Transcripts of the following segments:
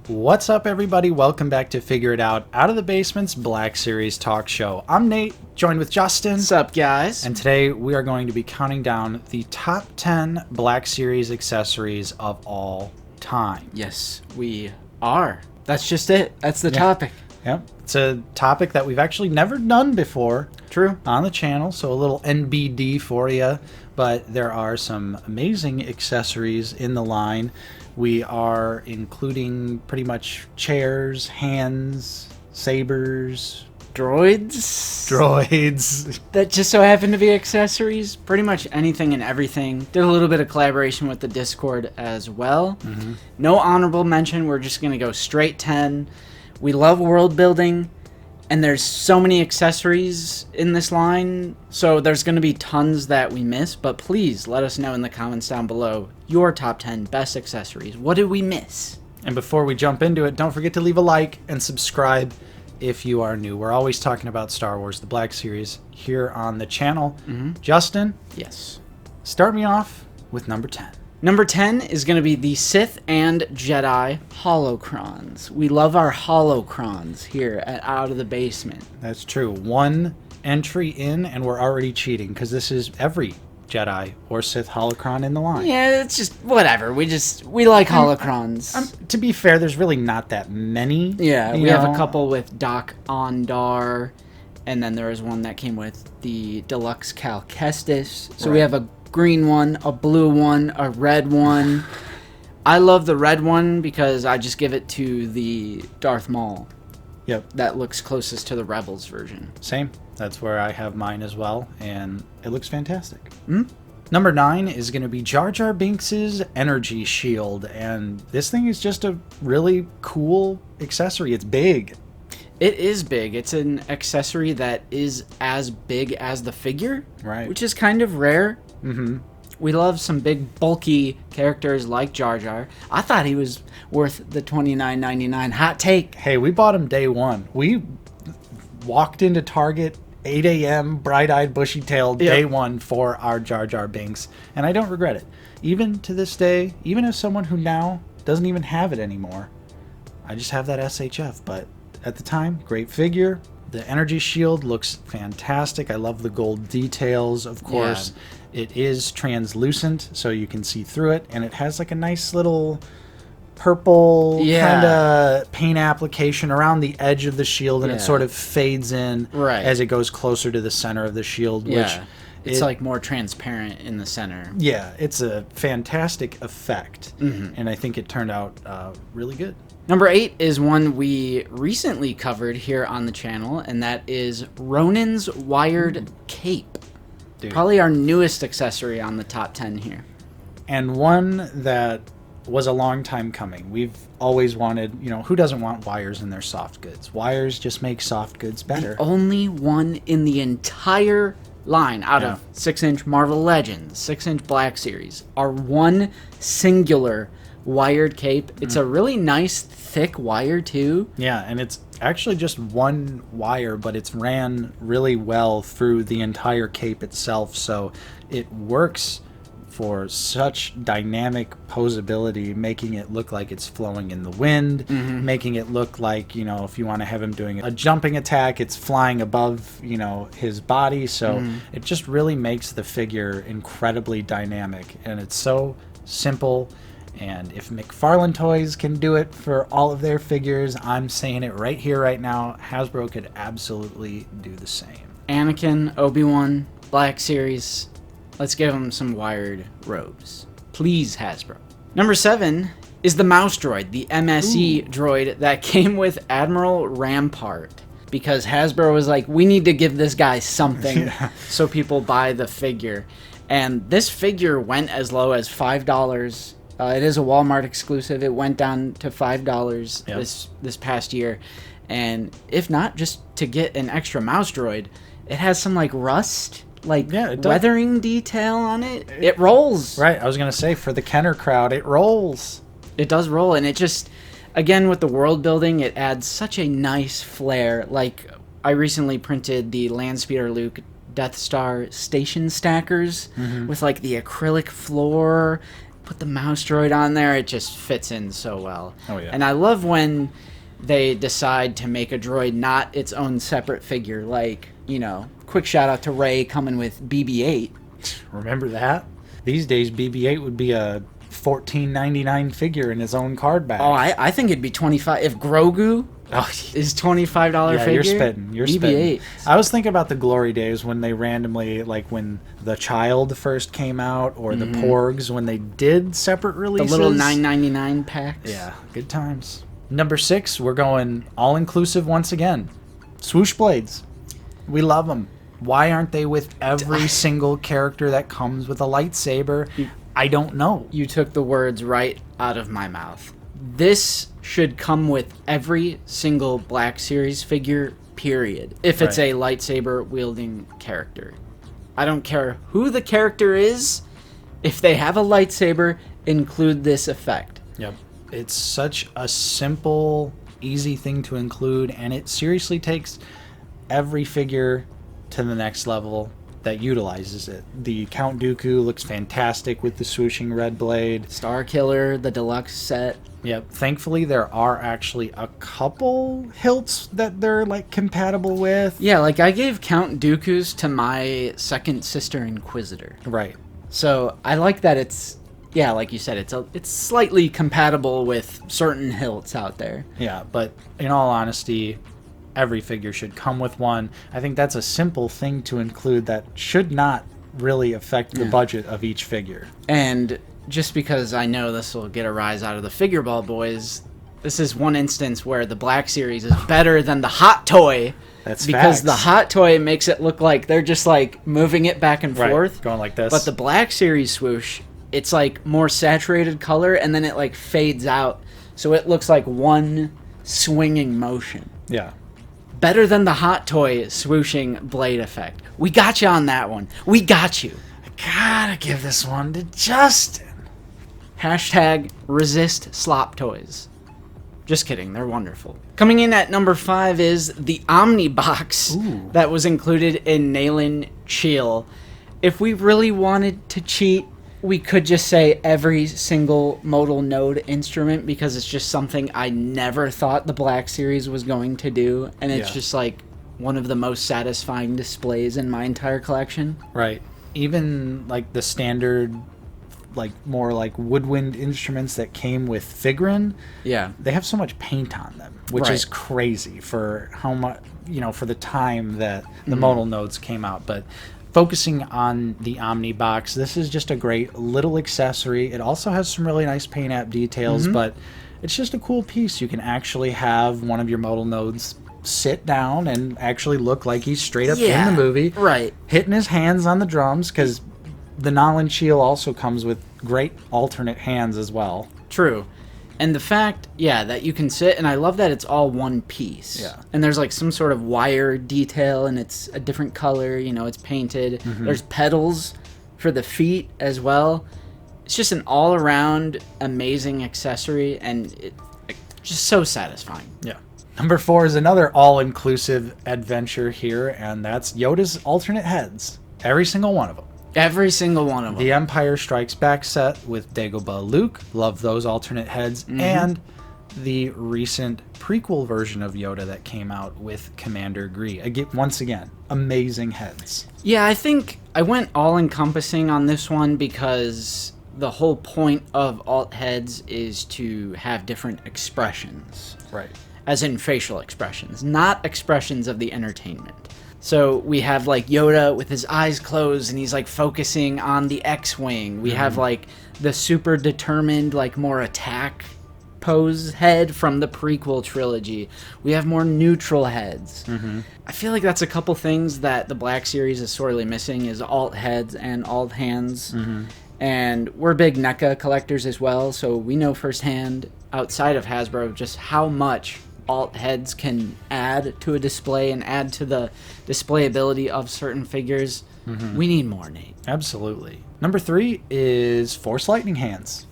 What's up, everybody? Welcome back to Figure It Out of the Basement's Black Series talk show. I'm Nate, joined with Justin. What's up, guys? And today we are going to be counting down the top 10 Black Series accessories of all time. Yes, we are. That's just it. That's the topic. Yep. It's a topic that we've actually never done before. True. On the channel, so a little NBD for you. But there are some amazing accessories in the line. We are including pretty much chairs, hands, sabers, droids that just so happen to be accessories. Pretty much anything and everything. Did a little bit of collaboration with the Discord as well. Mm-hmm. No honorable mention. We're just going to go straight 10. We love world building, and there's so many accessories in this line, so there's going to be tons that we miss, but please let us know in the comments down below your top 10 best accessories. What did we miss? And before we jump into it, don't forget to leave a like and subscribe if you are new. We're always talking about Star Wars, the Black Series, here on the channel. Mm-hmm. Justin? Yes. Start me off with number 10. Number 10 is going to be the Sith and Jedi holocrons. We love our holocrons here at Out of the Basement. That's true. One entry in, and we're already cheating, because this is every Jedi or Sith holocron in the line. Yeah, it's just whatever. We like holocrons. To be fair, there's really not that many. Yeah, we have a couple with Doc Ondar, and then there is one that came with the Deluxe Cal Kestis. So we have a green one, a blue one, a red one. I love the red one because I just give it to the Darth Maul. Yep. That looks closest to the Rebels version. Same. That's where I have mine as well, and it looks fantastic. Mm-hmm. Number 9 is going to be Jar Jar Binks' energy shield, and this thing is just a really cool accessory. It's big. It is big. It's an accessory that is as big as the figure, right? Which is kind of rare. Mm-hmm. We love some big, bulky characters like Jar Jar. I thought he was worth the $29.99. Hot take. Hey, we bought him day one. We walked into Target 8 a.m., bright-eyed, bushy-tailed, day one for our Jar Jar Binks, and I don't regret it. Even to this day, even as someone who now doesn't even have it anymore, I just have that SHF, but at the time, great figure. The energy shield looks fantastic. I love the gold details, of course. Yeah. It is translucent, so you can see through it, and it has like a nice little purple kind of paint application around the edge of the shield, and it sort of fades in as it goes closer to the center of the shield. Which it's like more transparent in the center. Yeah, it's a fantastic effect, and I think it turned out really good. Number 8 is one we recently covered here on the channel, and that is Ronin's wired cape. Dude. Probably our newest accessory on the top 10 here. And one that was a long time coming. We've always wanted, who doesn't want wires in their soft goods? Wires just make soft goods better. The only one in the entire line out of 6-inch Marvel Legends, 6-inch Black Series, are one singular wired cape. It's a really nice thick wire too. Yeah, and it's actually just one wire, but it's ran really well through the entire cape itself, so it works for such dynamic posability, making it look like it's flowing in the wind, making it look like, if you want to have him doing a jumping attack, it's flying above, his body, so it just really makes the figure incredibly dynamic, and it's so simple. And if McFarlane Toys can do it for all of their figures, I'm saying it right here, right now, Hasbro could absolutely do the same. Anakin, Obi-Wan, Black Series, let's give them some wired robes. Please, Hasbro. Number 7 is the mouse droid, the MSE droid that came with Admiral Rampart. Because Hasbro was like, we need to give this guy something so people buy the figure. And this figure went as low as $5. It is a Walmart exclusive. It went down to $5 this past year. And if not, just to get an extra mouse droid, it has some rust, weathering detail on it. It rolls. Right. I was going to say, for the Kenner crowd, it rolls. It does roll. And it just, again, with the world building, it adds such a nice flair. I recently printed the Landspeeder Luke Death Star station stackers with the acrylic floor put the mouse droid on there, it just fits in so well. Oh, yeah. And I love when they decide to make a droid not its own separate figure. Like, you know, quick shout out to Rey coming with BB-8. Remember that? These days, BB-8 would be a $14.99 figure in his own card bag. Oh, I think it'd be 25 if Grogu is $25 yeah, figure. you're spitting. You're BB-8. spitting. I was thinking about the glory days when they randomly, like when the Child first came out, or the Porgs when they did separate The releases. little $9.99 packs. Yeah, good times. Number 6, we're going all-inclusive once again. Swoosh blades. We love them. Why aren't they with every single character that comes with a lightsaber? I don't know. You took the words right out of my mouth. This should come with every single Black Series figure, period. If it's a lightsaber wielding character. I don't care who the character is. If they have a lightsaber, include this effect. Yep. It's such a simple, easy thing to include, and it seriously takes every figure to the next level that utilizes it. The Count Dooku looks fantastic with the swooshing red blade. Star Killer, the deluxe set. Yep. Thankfully, there are actually a couple hilts that they're like compatible with. Yeah, like I gave Count Dooku's to my second sister Inquisitor. Right. So I like that it's, yeah, like you said, it's slightly compatible with certain hilts out there. Yeah, but in all honesty, every figure should come with one. I think that's a simple thing to include that should not really affect the budget of each figure. And just because I know this will get a rise out of the Figure Ball boys, this is one instance where the Black Series is better than the Hot Toy. That's because facts. the Hot Toy makes it look like they're just like moving it back and forth. Going like this. But the Black Series swoosh, it's like more saturated color and then it like fades out. So it looks like one swinging motion. Yeah. Better than the Hot Toy swooshing blade effect. We got you on that one. We got you. I gotta give this one to Justin. Hashtag resist slop toys. Just kidding, they're wonderful. Coming in at number 5 is the Omni box that was included in Nayland Cheel. If we really wanted to cheat, we could just say every single modal node instrument, because it's just something I never thought the Black Series was going to do, and it's just like one of the most satisfying displays in my entire collection. Right. Even like the standard, like more like woodwind instruments that came with Figrin, they have so much paint on them, which is crazy for how much, you know, for the time that the modal nodes came out. But focusing on the Omni box, this is just a great little accessory. It also has some really nice paint app details, but it's just a cool piece. You can actually have one of your modal nodes sit down and actually look like he's straight up in the movie, hitting his hands on the drums, because the Nayland Cheel also comes with great alternate hands as well. True. And the fact, that you can sit, and I love that it's all one piece. Yeah. And there's like some sort of wire detail, and it's a different color, you know, it's painted. There's pedals for the feet as well. It's just an all-around amazing accessory, and it just so satisfying. Yeah. Number 4 is another all-inclusive adventure here, and that's Yoda's alternate heads. Every single one of them. Every single one of them. The Empire Strikes Back set with Dagobah Luke, love those alternate heads, and the recent prequel version of Yoda that came out with Commander Gree. Again, once again, amazing heads. Yeah, I think I went all-encompassing on this one because the whole point of alt heads is to have different expressions. Right. As in facial expressions, not expressions of the entertainment. So we have like Yoda with his eyes closed and he's like focusing on the X-Wing. We have like the super determined, like more attack pose head from the prequel trilogy. We have more neutral heads. I feel like that's a couple things that the Black Series is sorely missing, is alt heads and alt hands. And we're big NECA collectors as well, so we know firsthand outside of Hasbro just how much alt heads can add to a display and add to the displayability of certain figures. We need more, Nate. Absolutely. Number 3 is Force Lightning hands.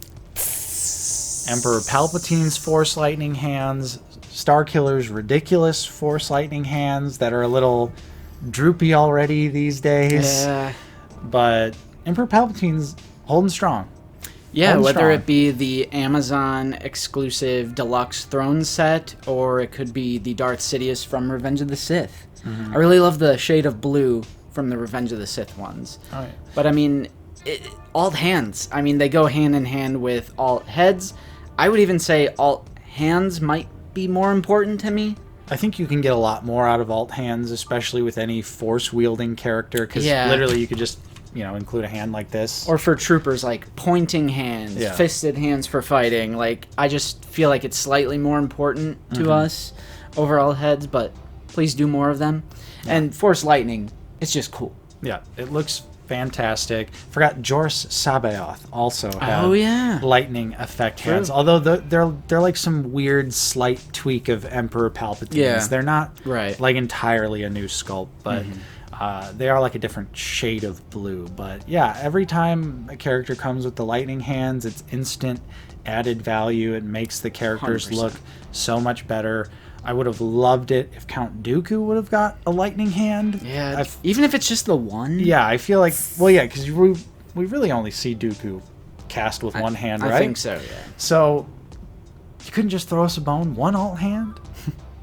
Emperor Palpatine's Force Lightning hands, Starkiller's ridiculous Force Lightning hands that are a little droopy already these days. Yeah. But Emperor Palpatine's holding strong. Yeah, Holding whether strong. it be the Amazon exclusive deluxe throne set, or it could be the Darth Sidious from Revenge of the Sith. I really love the shade of blue from the Revenge of the Sith ones. Oh, yeah. But I mean, alt hands. I mean, they go hand in hand with alt heads. I would even say alt hands might be more important to me. I think you can get a lot more out of alt hands, especially with any force wielding character, because Yeah. literally you could just, include a hand like this. Or for troopers, like pointing hands, Yeah. fisted hands for fighting. Like, I just feel like it's slightly more important to us over alt heads, but please do more of them. And force lightning, it's just cool. Yeah, it looks fantastic. Forgot Jorus Sabaoth also had Oh, yeah. lightning effect hands. Although they're like some weird slight tweak of Emperor Palpatine's. Yeah. They're not Right. like entirely a new sculpt, but they are like a different shade of blue. But yeah, every time a character comes with the lightning hands, it's instant added value. It makes the characters 100%. look so much better. I would have loved it if Count Dooku would have got a lightning hand. Yeah, even if it's just the one. Yeah, I feel like, well, yeah, because we really only see Dooku cast with one hand, right? I think so, yeah. So you couldn't just throw us a bone, one alt hand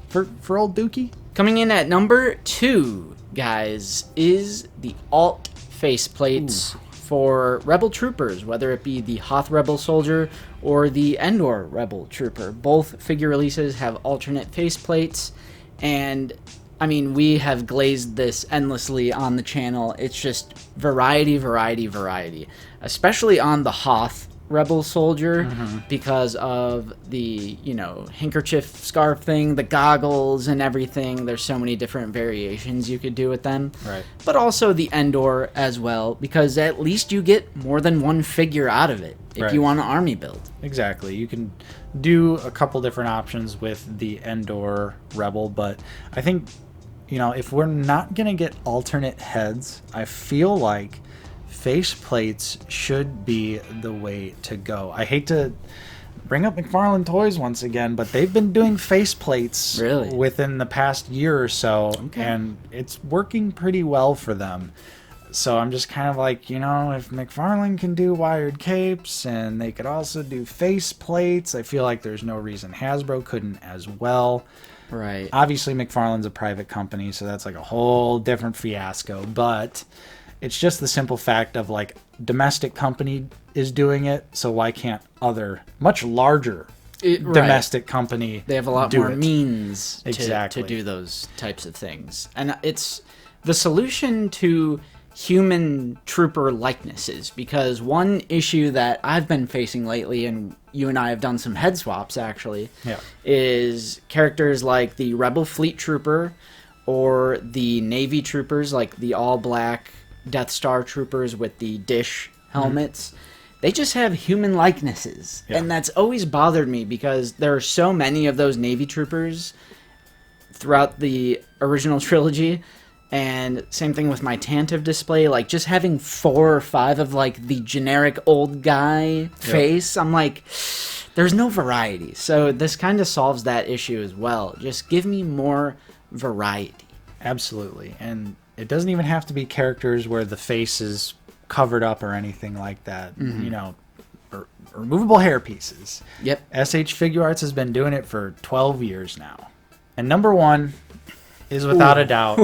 for old Dookie? Coming in at number 2, guys, is the alt faceplates for Rebel troopers, whether it be the Hoth Rebel soldier or the Endor Rebel trooper. Both figure releases have alternate faceplates, and I mean, we have glazed this endlessly on the channel. It's just variety, variety, variety, especially on the Hoth Rebel soldier because of the, handkerchief scarf thing, the goggles and everything. There's so many different variations you could do with them. Right. But also the Endor as well, because at least you get more than one figure out of it if Right. you want an army build. Exactly. You can do a couple different options with the Endor Rebel, but I think, if we're not going to get alternate heads, I feel like faceplates should be the way to go. I hate to bring up McFarlane Toys once again, but they've been doing faceplates Really? within the past year or so, and it's working pretty well for them. So I'm just kind of like, if McFarlane can do wired capes and they could also do faceplates, I feel like there's no reason Hasbro couldn't as well. Right. Obviously, McFarlane's a private company, so that's like a whole different fiasco, but it's just the simple fact of like domestic company is doing it, so why can't other much larger domestic company They have a lot do more it? means Exactly. to do those types of things. And it's the solution to human trooper likenesses, because one issue that I've been facing lately, and you and I have done some head swaps actually, is characters like the Rebel Fleet Trooper or the Navy Troopers, like the all-black Death Star Troopers with the dish helmets. They just have human likenesses. Yeah. And that's always bothered me because there are so many of those Navy Troopers throughout the original trilogy. And same thing with my Tantive display, like just having 4 or 5 of like the generic old guy face. I'm like, there's no variety. So this kind of solves that issue as well. Just give me more variety. Absolutely. And it doesn't even have to be characters where the face is covered up or anything like that. Removable hair pieces. Yep. SH Figure Arts has been doing it for 12 years now. And number 1 is without a doubt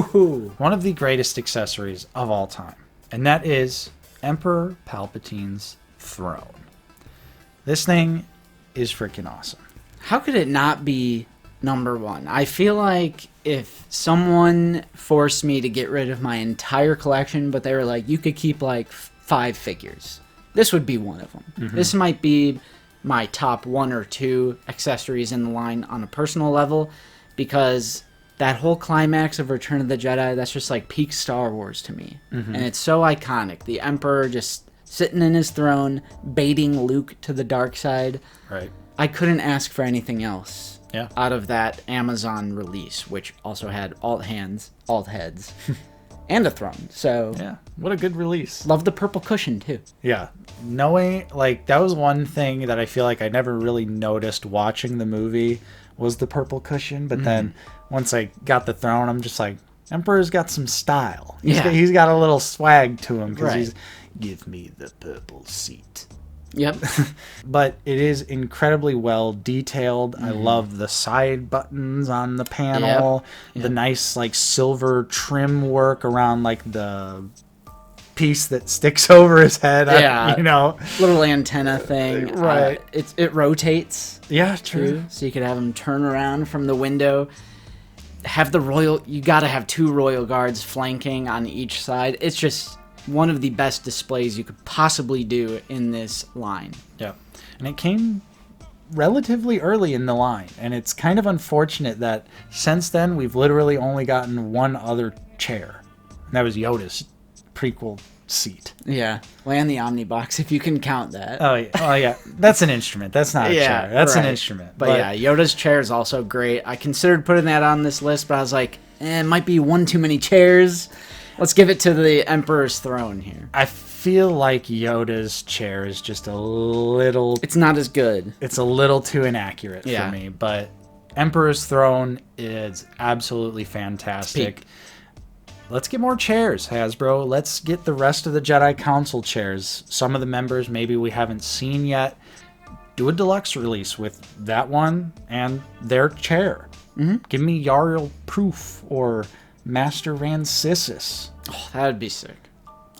one of the greatest accessories of all time. And that is Emperor Palpatine's throne. This thing is freaking awesome. How could it not be number 1? I feel like if someone forced me to get rid of my entire collection, but they were like, you could keep like 5 figures, this would be one of them. This might be my top 1 or 2 accessories in the line on a personal level, because that whole climax of Return of the Jedi, that's just like peak Star Wars to me. And it's so iconic. The Emperor just sitting in his throne, baiting Luke to the dark side. Right. I couldn't ask for anything else Yeah. out of that Amazon release, which also had alt hands, alt heads, and a throne. So Yeah. What a good release. love the purple cushion too. Yeah. Knowing, like, that was one thing that I feel like I never really noticed watching the movie was the purple cushion. But then once I got the throne, I'm just like, Emperor's got some style. He's got a little swag to him because Right. he's, give me the purple seat. Yep. But it is incredibly well detailed. I love the side buttons on the panel, the nice like silver trim work around like the piece that sticks over his head. Yeah. You know, Little antenna thing. Right. It rotates. Yeah, Too, true. so you could have them turn around from the window. You gotta have 2 royal guards flanking on each side. It's just one of the best displays you could possibly do in this line. Yeah. And it came relatively early in the line, and it's kind of unfortunate that since then we've literally only gotten one other chair, and that was Yoda's prequel seat. Yeah, land the Omnibox if you can count that. Oh yeah, that's an instrument. That's not a chair. That's an instrument. But yeah, Yoda's chair is also great. I considered putting that on this list, but I was like, it might be one too many chairs. Let's give it to the Emperor's throne here. I feel like Yoda's chair is just a little... It's not as good. It's a little too inaccurate for me, but Emperor's throne is absolutely fantastic. Let's get more chairs, Hasbro. Let's get the rest of the Jedi Council chairs. Some of the members maybe we haven't seen yet. Do a deluxe release with that one and their chair. Give me Yariel Proof or Master Rancisis. Oh, that would be sick.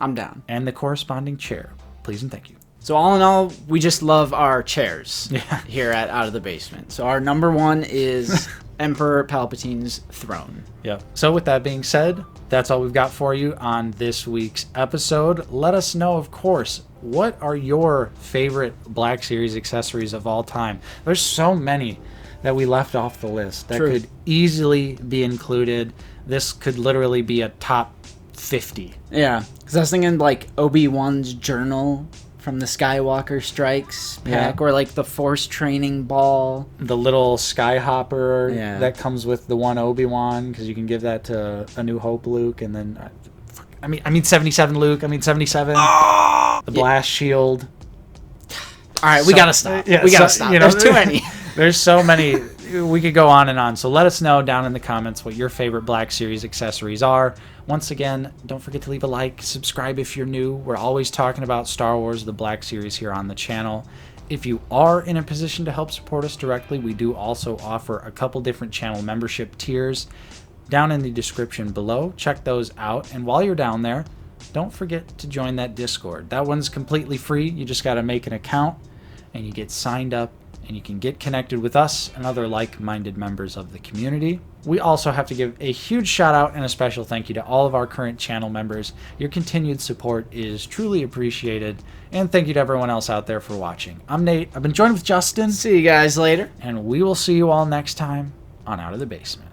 I'm down. And the corresponding chair. Please and thank you. So all in all, we just love our chairs Yeah. here at Out of the Basement. So our number 1 is Emperor Palpatine's throne. Yep. So with that being said, that's all we've got for you on this week's episode. Let us know, of course, what are your favorite Black Series accessories of all time? There's so many that we left off the list that could easily be included. This could literally be a top 50. Yeah, because I was thinking like Obi-Wan's journal from the Skywalker Strikes pack, or like the Force training ball. The little Skyhopper Yeah. that comes with the one Obi-Wan, because you can give that to A New Hope Luke, and then... I mean 77 Luke, 77. The blast shield. All right, we gotta stop. Yeah, we gotta stop. There's too many. There's so many. We could go on and on. So let us know down in the comments what your favorite Black Series accessories are. Once again, don't forget to leave a like, subscribe if you're new. We're always talking about Star Wars, the Black Series here on the channel. If you are in a position to help support us directly, we do also offer a couple different channel membership tiers down in the description below. Check those out. And while you're down there, don't forget to join that Discord. That one's completely free. You just got to make an account and you get signed up and you can get connected with us and other like-minded members of the community. We also have to give a huge shout out and a special thank you to all of our current channel members. Your continued support is truly appreciated, and thank you to everyone else out there for watching. I'm Nate. I've been joined with Justin. See you guys later. And we will see you all next time on Out of the Basement.